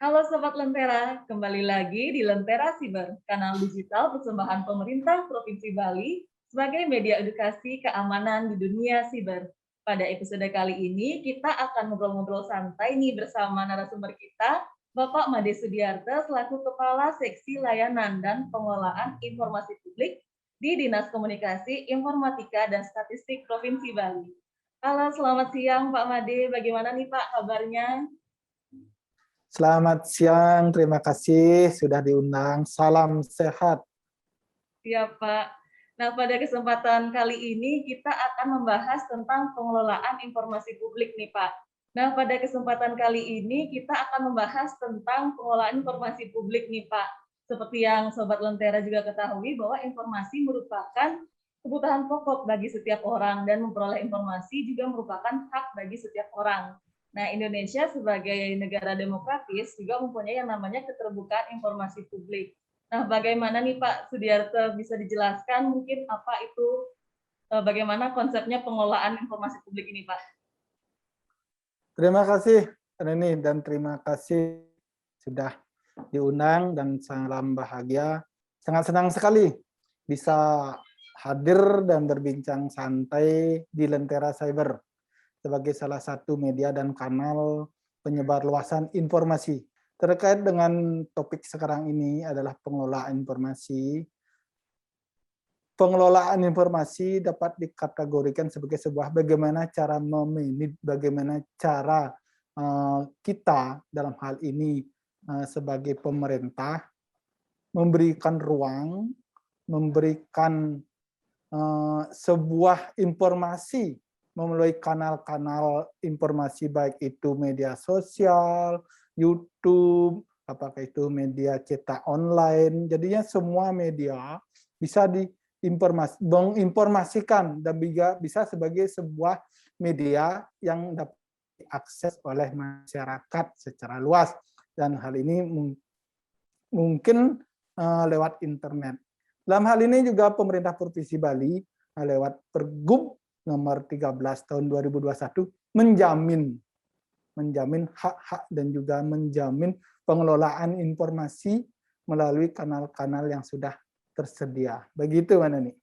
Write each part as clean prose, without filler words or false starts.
Halo Sobat Lentera, kembali lagi di Lentera Siber, kanal digital persembahan pemerintah Provinsi Bali sebagai media edukasi keamanan di dunia siber. Pada episode kali ini, kita akan ngobrol-ngobrol santai nih bersama narasumber kita, Bapak Made Sudiarto selaku Kepala Seksi Layanan dan Pengelolaan Informasi Publik di Dinas Komunikasi, Informatika, dan Statistik Provinsi Bali. Halo, selamat siang Pak Made, bagaimana nih Pak kabarnya? Selamat siang, terima kasih sudah diundang. Salam sehat. Iya, Pak. Nah, pada kesempatan kali ini kita akan membahas tentang pengelolaan informasi publik nih, Pak. Nah, pada kesempatan kali ini kita akan membahas tentang pengelolaan informasi publik nih, Pak. Seperti yang Sobat Lentera juga ketahui bahwa informasi merupakan kebutuhan pokok bagi setiap orang dan memperoleh informasi juga merupakan hak bagi setiap orang. Nah, Indonesia sebagai negara demokratis juga mempunyai yang namanya keterbukaan informasi publik. Nah, bagaimana nih Pak Sudiarto bisa dijelaskan mungkin apa itu bagaimana konsepnya pengelolaan informasi publik ini, Pak? Terima kasih, Reni, dan terima kasih sudah diundang dan salam bahagia. Sangat senang sekali bisa hadir dan berbincang santai di Lentera Cyber sebagai salah satu media dan kanal penyebar luasan informasi. Terkait dengan topik sekarang ini adalah pengelolaan informasi. Pengelolaan informasi dapat dikategorikan sebagai sebuah bagaimana cara memanage, bagaimana cara kita dalam hal ini sebagai pemerintah memberikan ruang, memberikan sebuah informasi melalui kanal-kanal informasi baik itu media sosial, YouTube, apakah itu media cetak online. Jadinya semua media bisa menginformasikan dan bisa sebagai sebuah media yang dapat diakses oleh masyarakat secara luas, dan hal ini mungkin lewat internet. Dalam hal ini juga pemerintah Provinsi Bali lewat Pergub nomor 13 tahun 2021 menjamin hak-hak dan juga menjamin pengelolaan informasi melalui kanal-kanal yang sudah tersedia. Begitu, Mbak Nani.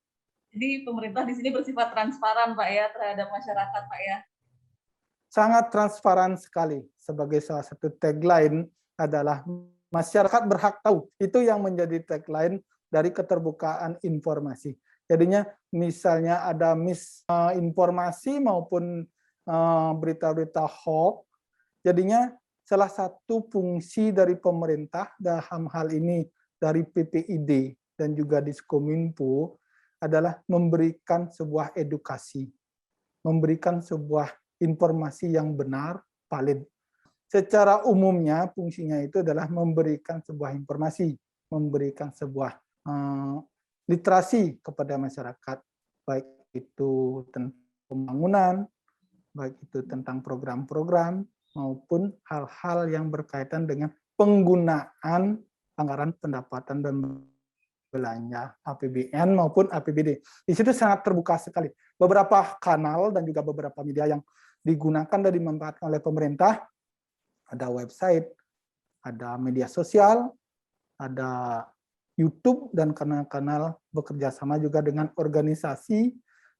Jadi pemerintah di sini bersifat transparan, Pak ya, terhadap masyarakat, Pak ya. Sangat transparan sekali. Sebagai salah satu tagline adalah masyarakat berhak tahu. Itu yang menjadi tagline dari keterbukaan informasi. Jadinya misalnya ada misinformasi maupun berita-berita hoax, jadinya salah satu fungsi dari pemerintah dalam hal ini dari PPID dan juga Diskominfo adalah memberikan sebuah edukasi, memberikan sebuah informasi yang benar, valid. Secara umumnya fungsinya itu adalah memberikan sebuah informasi, memberikan sebuah literasi kepada masyarakat, baik itu tentang pembangunan, baik itu tentang program-program, maupun hal-hal yang berkaitan dengan penggunaan anggaran pendapatan dan belanja APBN maupun APBD. Di situ sangat terbuka sekali. Beberapa kanal dan juga beberapa media yang digunakan dan dimanfaatkan oleh pemerintah, ada website, ada media sosial, ada YouTube, dan kanal-kanal bekerja sama juga dengan organisasi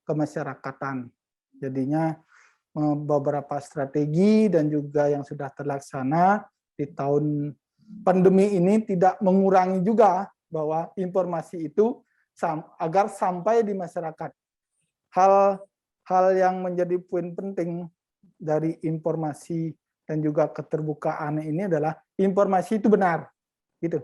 kemasyarakatan. Jadinya beberapa strategi dan juga yang sudah terlaksana di tahun pandemi ini tidak mengurangi juga bahwa informasi itu agar sampai di masyarakat. Hal yang menjadi poin penting dari informasi dan juga keterbukaan ini adalah informasi itu benar. Gitu.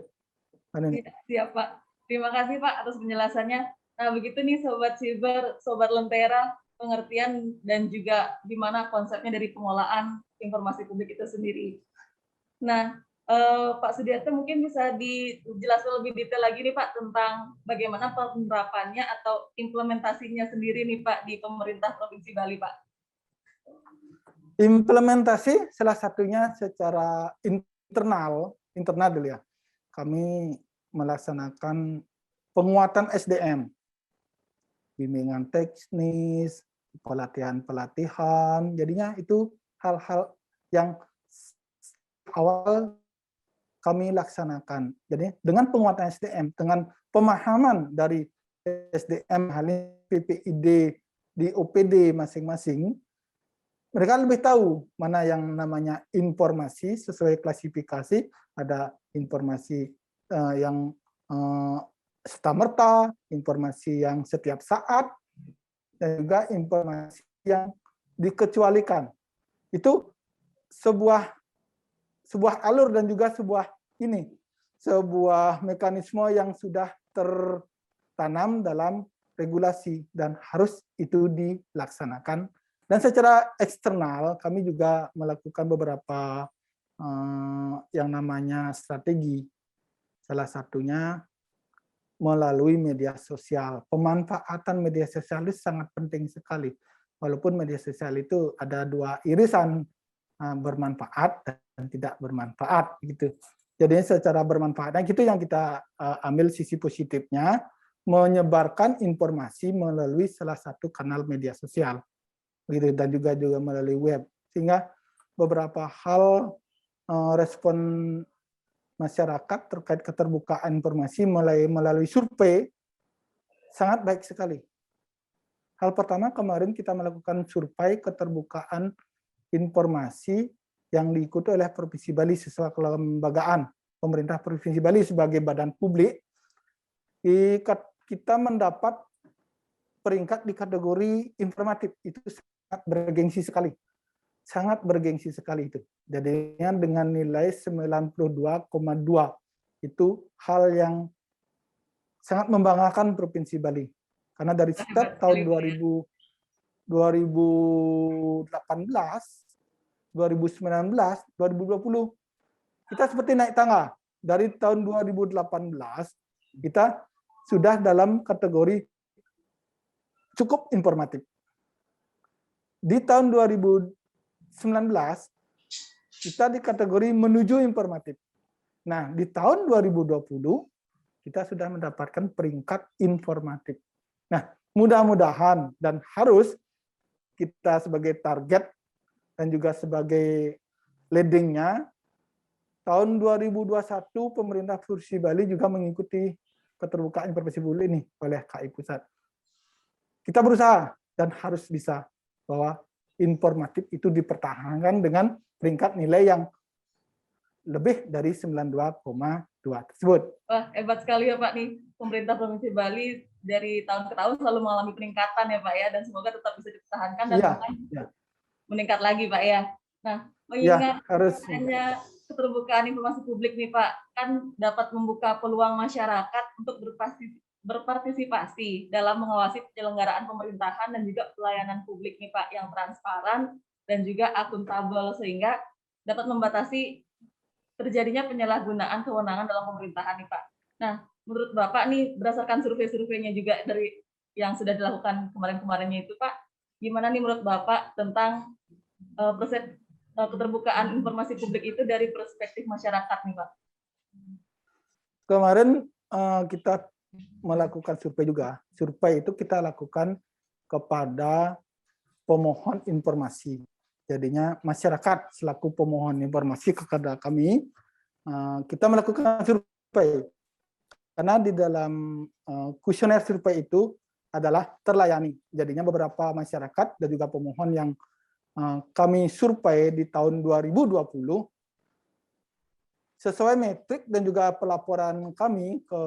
Siap, Pak. Terima kasih, Pak, atas penjelasannya. Nah, begitu nih Sobat Siber, Sobat Lentera, pengertian dan juga gimana konsepnya dari pengelolaan informasi publik itu sendiri. Nah, Pak Sudiarto mungkin bisa dijelaskan lebih detail lagi nih Pak tentang bagaimana penerapannya atau implementasinya sendiri nih Pak di pemerintah Provinsi Bali, Pak. Implementasi salah satunya secara internal dulu ya. Kami melaksanakan penguatan SDM, bimbingan teknis, pelatihan-pelatihan. Jadinya itu hal-hal yang awal kami laksanakan. Jadi dengan penguatan SDM, dengan pemahaman dari SDM, halnya PPID di OPD masing-masing, mereka lebih tahu mana yang namanya informasi sesuai klasifikasi, ada informasi yang serta-merta, informasi yang setiap saat, dan juga informasi yang dikecualikan. Itu sebuah alur dan juga sebuah mekanisme yang sudah tertanam dalam regulasi dan harus itu dilaksanakan. Dan secara eksternal kami juga melakukan beberapa yang namanya strategi. Salah satunya melalui media sosial. Pemanfaatan media sosial itu sangat penting sekali. Walaupun media sosial itu ada dua irisan, bermanfaat dan tidak bermanfaat gitu. Jadi secara bermanfaat, nah itu yang kita ambil sisi positifnya, menyebarkan informasi melalui salah satu kanal media sosial, begitu, dan juga melalui web, sehingga beberapa hal respon masyarakat terkait keterbukaan informasi melalui survei sangat baik sekali. Hal pertama, kemarin kita melakukan survei keterbukaan informasi yang diikuti oleh Provinsi Bali sesuai kelembagaan pemerintah Provinsi Bali sebagai badan publik. Kita mendapat peringkat di kategori informatif, itu sangat bergengsi sekali. Sangat bergengsi sekali itu. Jadi dengan nilai 92,2, itu hal yang sangat membanggakan Provinsi Bali. Karena dari start tahun 2018, 2019, 2020, kita seperti naik tangga. Dari tahun 2018, kita sudah dalam kategori cukup informatif. Di tahun 2019, kita di kategori menuju informatif. Nah, di tahun 2020, kita sudah mendapatkan peringkat informatif. Nah, mudah-mudahan dan harus kita sebagai target dan juga sebagai leading-nya, tahun 2021 pemerintah Provinsi Bali juga mengikuti keterbukaan informasi publik ini oleh KI Pusat. Kita berusaha dan harus bisa bahwa informatif itu dipertahankan dengan peringkat nilai yang lebih dari 92,2 tersebut. Wah, hebat sekali ya Pak nih. Pemerintah Provinsi Bali dari tahun ke tahun selalu mengalami peningkatan ya Pak ya, dan semoga tetap bisa dipertahankan dan meningkat lagi Pak ya. Nah, mengingat hanya keterbukaan informasi publik nih Pak, kan dapat membuka peluang masyarakat untuk berpartisipasi dalam mengawasi penyelenggaraan pemerintahan dan juga pelayanan publik nih Pak yang transparan dan juga akuntabel, sehingga dapat membatasi terjadinya penyalahgunaan kewenangan dalam pemerintahan nih Pak. Nah, menurut Bapak nih, berdasarkan survei-surveinya juga dari yang sudah dilakukan kemarin-kemarinnya itu Pak, gimana nih menurut Bapak tentang keterbukaan informasi publik itu dari perspektif masyarakat nih Pak? Kemarin kita melakukan survei juga. Survei itu kita lakukan kepada pemohon informasi. Jadinya masyarakat selaku pemohon informasi kepada kami, kita melakukan survei. Karena di dalam kuesioner survei itu adalah terlayani. Jadinya beberapa masyarakat dan juga pemohon yang kami survei di tahun 2020, sesuai metrik dan juga pelaporan kami ke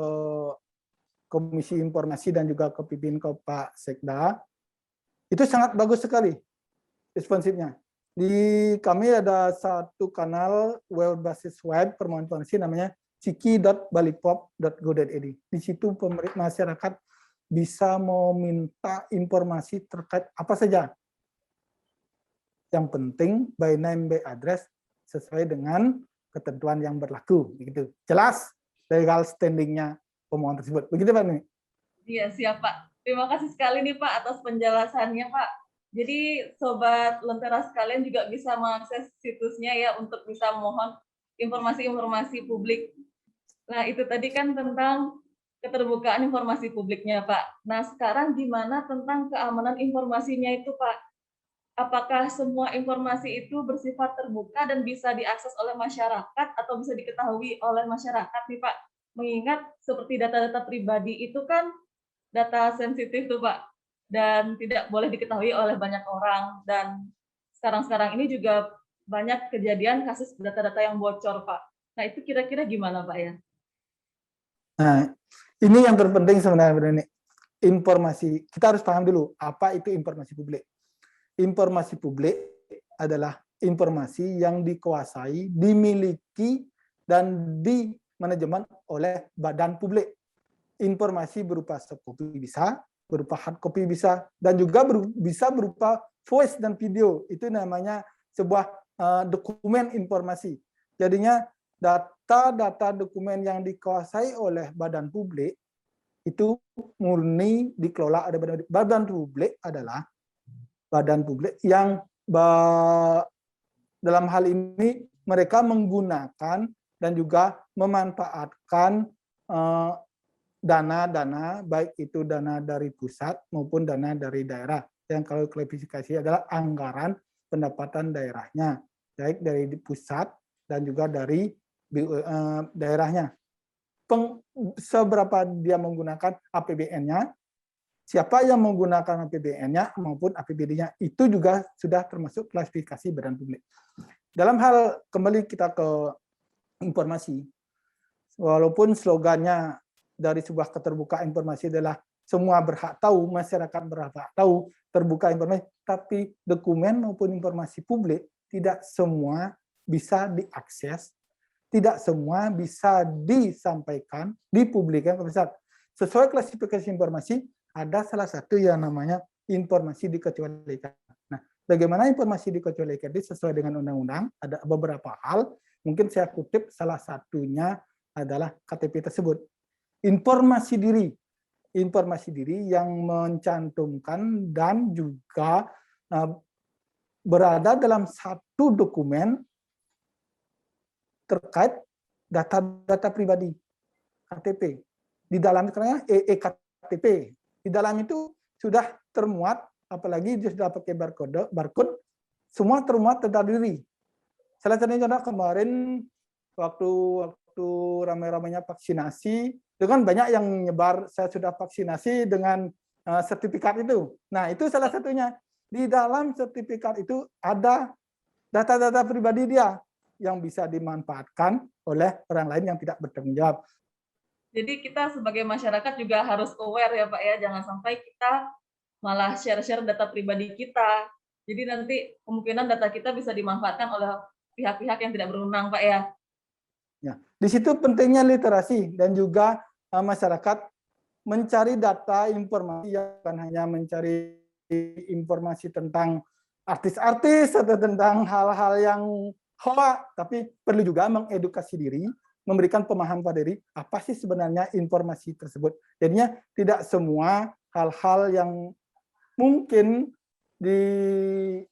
Komisi Informasi dan juga ke pimpin ke Pak Sekda, itu sangat bagus sekali responsifnya. Di kami ada satu kanal berbasis web permohonan informasi namanya ciki.balipop.go.id. Di situ masyarakat bisa meminta informasi terkait apa saja. Yang penting by name by address sesuai dengan ketentuan yang berlaku, begitu. Jelas legal standing-nya pemohon tersebut. Begitu Pak Nini? Iya, siap Pak. Terima kasih sekali nih Pak atas penjelasannya Pak. Jadi Sobat Lentera sekalian juga bisa mengakses situsnya ya untuk bisa memohon informasi-informasi publik. Nah, itu tadi kan tentang keterbukaan informasi publiknya Pak. Nah, sekarang gimana tentang keamanan informasinya itu Pak? apakah semua informasi itu bersifat terbuka dan bisa diakses oleh masyarakat atau bisa diketahui oleh masyarakat nih Pak? Mengingat seperti data-data pribadi itu kan data sensitif tuh Pak, dan tidak boleh diketahui oleh banyak orang, dan sekarang-sekarang ini juga banyak kejadian kasus data-data yang bocor Pak. Nah itu kira-kira gimana Pak ya? Nah, ini yang terpenting sebenarnya ini. Informasi, kita harus paham dulu apa itu informasi publik. Informasi publik adalah informasi yang dikuasai, dimiliki, dan di manajemen oleh badan publik. Informasi berupa soft copy bisa, berupa hard copy bisa, dan juga bisa berupa voice dan video. Itu namanya sebuah dokumen informasi. Jadinya data-data dokumen yang dikuasai oleh badan publik itu murni dikelola ada badan publik adalah badan publik yang dalam hal ini mereka menggunakan dan juga memanfaatkan dana-dana, baik itu dana dari pusat maupun dana dari daerah. Yang kalau klasifikasi adalah anggaran pendapatan daerahnya, baik dari pusat dan juga dari daerahnya. Seberapa dia menggunakan APBN-nya, siapa yang menggunakan APBN-nya maupun APBD-nya, itu juga sudah termasuk klasifikasi badan publik. Dalam hal, kembali kita ke informasi, walaupun slogannya dari sebuah keterbukaan informasi adalah semua berhak tahu, masyarakat berhak tahu, terbuka informasi, tapi dokumen maupun informasi publik tidak semua bisa diakses, tidak semua bisa disampaikan, dipublikkan ke masyarakat. Sesuai klasifikasi informasi, ada salah satu yang namanya informasi dikecualikan. Nah, bagaimana informasi dikecualikan ini sesuai dengan undang-undang? Ada beberapa hal, mungkin saya kutip salah satunya adalah KTP tersebut. Informasi diri yang mencantumkan dan juga berada dalam satu dokumen terkait data-data pribadi, KTP. Di dalam EEKTP, di dalam itu sudah termuat, apalagi dia sudah pakai barcode, semua termuat tentang diri. Salah satunya kemarin waktu ramai-ramainya vaksinasi, itu kan banyak yang nyebar saya sudah vaksinasi dengan sertifikat itu. Nah, itu salah satunya. Di dalam sertifikat itu ada data-data pribadi dia yang bisa dimanfaatkan oleh orang lain yang tidak bertanggung jawab. Jadi kita sebagai masyarakat juga harus aware ya Pak ya, jangan sampai kita malah share-share data pribadi kita. Jadi nanti kemungkinan data kita bisa dimanfaatkan oleh pihak-pihak yang tidak berwenang Pak ya. Ya, di situ pentingnya literasi dan juga masyarakat mencari data informasi yang bukan hanya mencari informasi tentang artis-artis atau tentang hal-hal yang hoax, tapi perlu juga mengedukasi diri, memberikan pemahaman pada diri apa sih sebenarnya informasi tersebut. Jadinya tidak semua hal-hal yang mungkin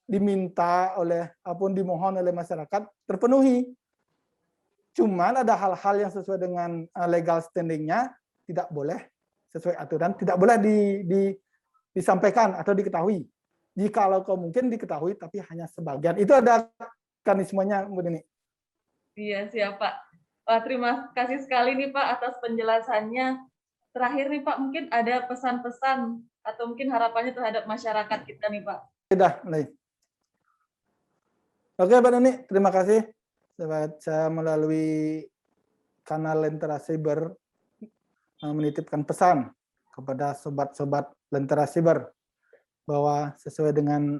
diminta oleh apapun dimohon oleh masyarakat terpenuhi. Cuman ada hal-hal yang sesuai dengan legal standing-nya tidak boleh sesuai aturan, tidak boleh disampaikan atau diketahui. Jikalau mungkin diketahui tapi hanya sebagian. Itu ada mekanismenya, Bu Dini. Iya, siap Pak. Wah, terima kasih sekali nih Pak atas penjelasannya. Terakhir nih Pak, mungkin ada pesan-pesan atau mungkin harapannya terhadap masyarakat kita nih Pak. Sudah, mulai. Oke, Pak Doni, terima kasih. Saya melalui kanal Lentera Cyber menitipkan pesan kepada sobat-sobat Lentera Cyber bahwa sesuai dengan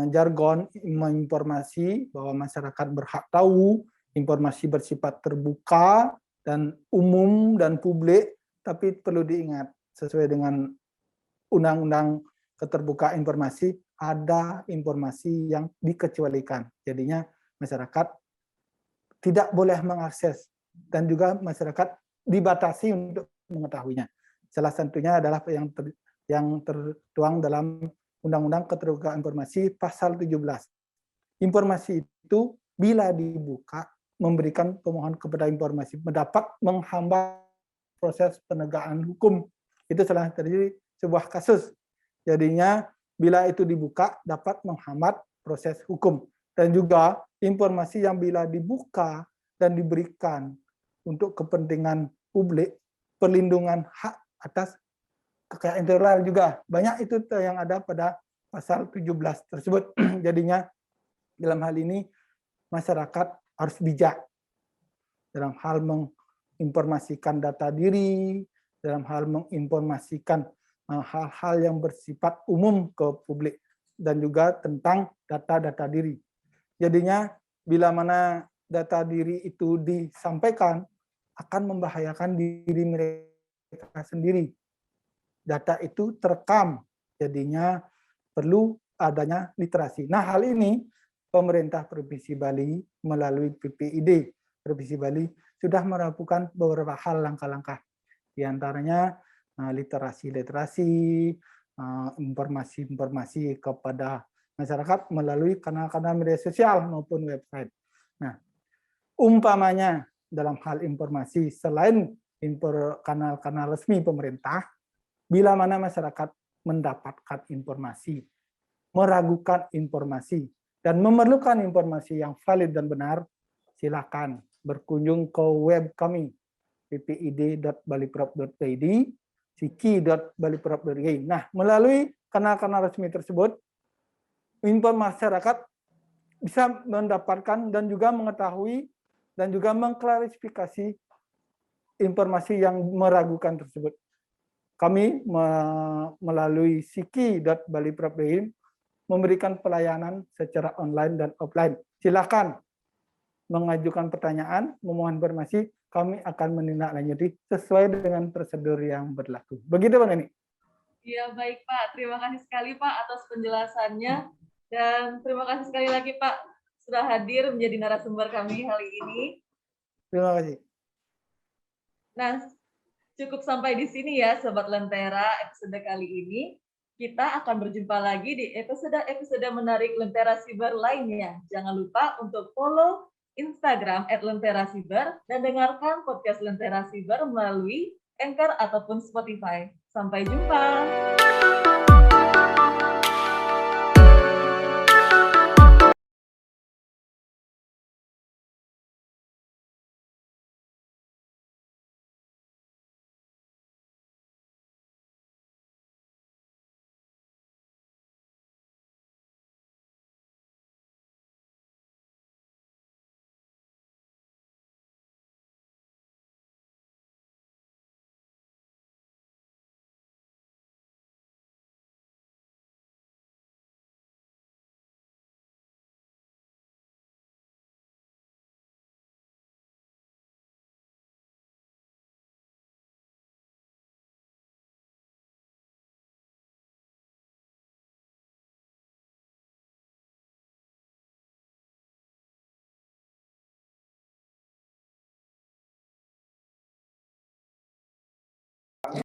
jargon informasi bahwa masyarakat berhak tahu, informasi bersifat terbuka dan umum dan publik, tapi perlu diingat sesuai dengan Undang-Undang Keterbukaan Informasi ada informasi yang dikecualikan. Jadinya masyarakat tidak boleh mengakses dan juga masyarakat dibatasi untuk mengetahuinya. Salah satunya adalah yang tertuang dalam Undang-Undang Keterbukaan Informasi pasal 17. Informasi itu bila dibuka memberikan pemohon kepada informasi mendapat menghambat proses penegakan hukum. Itu salah terjadi sebuah kasus. Jadinya bila itu dibuka dapat menghambat proses hukum. Dan juga informasi yang bila dibuka dan diberikan untuk kepentingan publik, perlindungan hak atas kekayaan intelektual juga. Banyak itu yang ada pada pasal 17 tersebut. Jadinya dalam hal ini masyarakat harus bijak dalam hal menginformasikan data diri, dalam hal menginformasikan hal-hal yang bersifat umum ke publik, dan juga tentang data-data diri. Jadinya bila mana data diri itu disampaikan akan membahayakan diri mereka sendiri. Data itu terekam, jadinya perlu adanya literasi. Nah, hal ini pemerintah Provinsi Bali melalui PPID Provinsi Bali sudah melakukan beberapa hal langkah-langkah. Di antaranya literasi-literasi, informasi-informasi kepada masyarakat melalui kanal-kanal media sosial maupun website. Nah, umpamanya dalam hal informasi selain kanal-kanal resmi pemerintah, bila mana masyarakat mendapatkan informasi, meragukan informasi, dan memerlukan informasi yang valid dan benar, silakan berkunjung ke web kami ppid.baliprop.id, siki.baliprop.id. Nah, melalui kanal-kanal resmi tersebut, masyarakat bisa mendapatkan dan juga mengetahui dan juga mengklarifikasi informasi yang meragukan tersebut. Kami melalui siki.baliprop.id memberikan pelayanan secara online dan offline. Silakan mengajukan pertanyaan, memohon informasi, kami akan menindaklanjuti sesuai dengan prosedur yang berlaku. Begitu, Pak Neni? Iya, baik Pak. Terima kasih sekali Pak atas penjelasannya. Dan terima kasih sekali lagi Pak sudah hadir menjadi narasumber kami hari ini. Terima kasih. Nah, cukup sampai di sini ya Sobat Lentera episode kali ini. Kita akan berjumpa lagi di episode menarik Lentera Siber lainnya. Jangan lupa untuk follow Instagram @lenterasiber dan dengarkan podcast Lentera Siber melalui Anchor ataupun Spotify. Sampai jumpa.